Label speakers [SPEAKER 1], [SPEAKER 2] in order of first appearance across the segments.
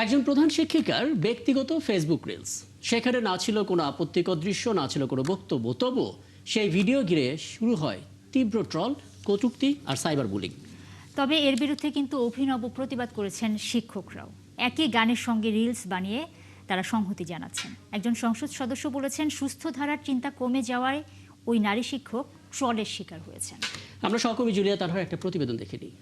[SPEAKER 1] একজন প্রধান শিক্ষিকার ব্যক্তিগত ফেসবুক রিলস, সেখানে না ছিল কোনো আপত্তিকর দৃশ্য, না ছিল কোনো বক্তব্য, তবু সেই ভিডিও ঘিরে শুরু হয় তীব্র ট্রল, কটূক্তি আর সাইবার বুলিং।
[SPEAKER 2] তবে এর বিরুদ্ধে কিন্তু অভিনব প্রতিবাদ করেছেন শিক্ষকরাও। একই গানের সঙ্গে রিলস বানিয়ে তারা সংহতি জানাচ্ছেন। একজন সংসদ সদস্য বলেছেন, সুস্থ ধারার চিন্তা কমে যাওয়ায় ওই নারী শিক্ষক ট্রলের শিকার হয়েছেন। আমরা
[SPEAKER 1] সহকর্মী জুলিয়া তানহার একটা প্রতিবেদন দেখে নিই।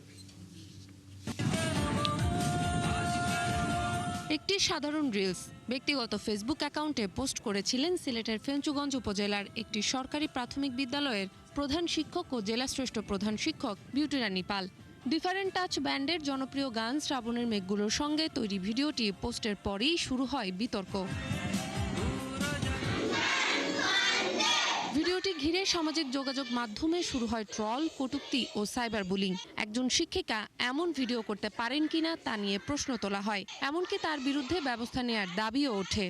[SPEAKER 3] একটি সাধারণ রিলস ব্যক্তিগত ফেসবুক অ্যাকাউন্টে পোস্ট করেছিলেন সিলেটের ফেঞ্চুগঞ্জ উপজেলার একটি সরকারি প্রাথমিক বিদ্যালয়ের প্রধান শিক্ষক ও জেলা শ্রেষ্ঠ প্রধান শিক্ষক বিউটি রানী পাল। ডিফারেন্ট টাচ ব্যান্ডের জনপ্রিয় গান শ্রাবণের মেঘগুলোর সঙ্গে তৈরি ভিডিওটি পোস্টের পরেই শুরু হয় বিতর্ক। ভিডিওটি ঘিরে সামাজিক যোগাযোগ মাধ্যমে শুরু হয় ট্রল, কটূক্তি ও সাইবার বুলিং। একজন শিক্ষিকা এমন ভিডিও করতে পারেন কিনা তা নিয়ে প্রশ্ন তোলা হয়, এমনকি তার বিরুদ্ধে ব্যবস্থা নেওয়ার দাবিও ওঠে।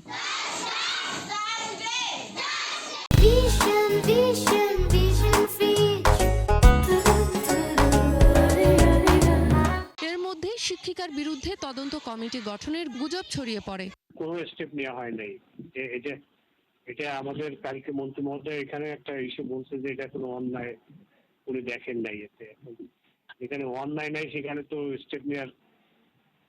[SPEAKER 3] এর মধ্যে শিক্ষিকার বিরুদ্ধে তদন্ত কমিটি গঠনের গুজব ছড়িয়ে পড়ে।
[SPEAKER 4] কোনো স্টেপ নেওয়া হয় নাই। এটা আমাদের কালকে মন্ত্রী মহোদয় এখানে একটা ইস্যু বলছে যে এটা কোনো অন্যায় উনি দেখেন নাই। এখানে অন্যায় নাই, সেখানে তো স্টেপ নেওয়ার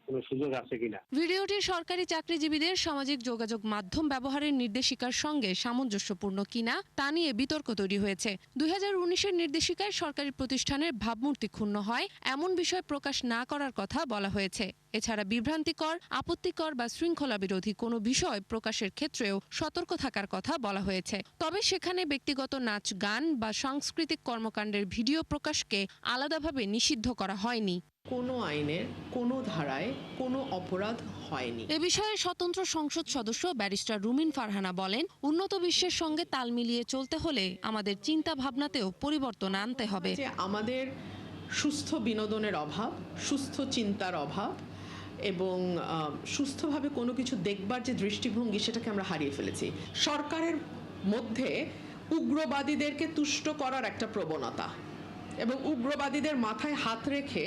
[SPEAKER 4] কোনো সুযোগ আছে কিনা।
[SPEAKER 3] ভিডিওটি সরকারি চাকরিজীবীদের সামাজিক যোগাযোগ মাধ্যম ব্যবহারের নির্দেশিকার সঙ্গে সামঞ্জস্যপূর্ণ কিনা তা নিয়ে বিতর্ক তৈরি হয়েছে। 2019-এর নির্দেশিকায় সরকারি প্রতিষ্ঠানের ভাবমূর্তি ক্ষুণ্ণ হয় এমন বিষয় প্রকাশ না করার কথা বলা হয়েছে। এছাড়া বিভ্রান্তিকর, আপত্তিকর বা শৃঙ্খলা বিরোধী কোনো বিষয় প্রকাশের ক্ষেত্রেও সতর্ক থাকার কথা বলা হয়েছে। তবে সেখানে ব্যক্তিগত নাচ, গান বা সাংস্কৃতিক কর্মকাণ্ডের ভিডিও প্রকাশকে আলাদাভাবে নিষিদ্ধ করা হয়নি।
[SPEAKER 5] কোনো আইনের কোনো ধারায় কোনো অপরাধ হয়নি।
[SPEAKER 3] এ বিষয়ে স্বতন্ত্র সংসদ সদস্য ব্যারিস্টার রুমিন ফারহানা বলেন, উন্নত বিশ্বের সঙ্গে তাল মিলিয়ে চলতে হলে আমাদের চিন্তা ভাবনাতেও পরিবর্তন আনতে হবে।
[SPEAKER 5] আমাদের সুস্থ বিনোদনের অভাব, সুস্থ চিন্তার অভাব এবং সুস্থভাবে কোনো কিছু দেখবার যে দৃষ্টিভঙ্গি, সেটাকে আমরা হারিয়ে ফেলেছি। সরকারের মধ্যে উগ্রবাদীদেরকে তুষ্ট করার একটা প্রবণতা এবং উগ্রবাদীদের মাথায় হাত রেখে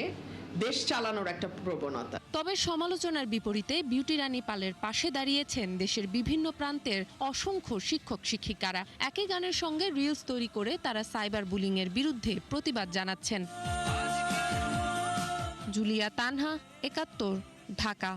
[SPEAKER 5] দেশ চালানোর একটা প্রবণতা।
[SPEAKER 3] তবে সমালোচনার বিপরীতে বিউটি রানী পালের পাশে দাঁড়িয়েছেন দেশের বিভিন্ন প্রান্তের অসংখ্য শিক্ষক শিক্ষিকারা। একই গানের সঙ্গে রিলস তৈরি করে তারা সাইবার বুলিং এর বিরুদ্ধে প্রতিবাদ জানাচ্ছেন। জুলিয়া তানহা, ৭১, ঢাকা।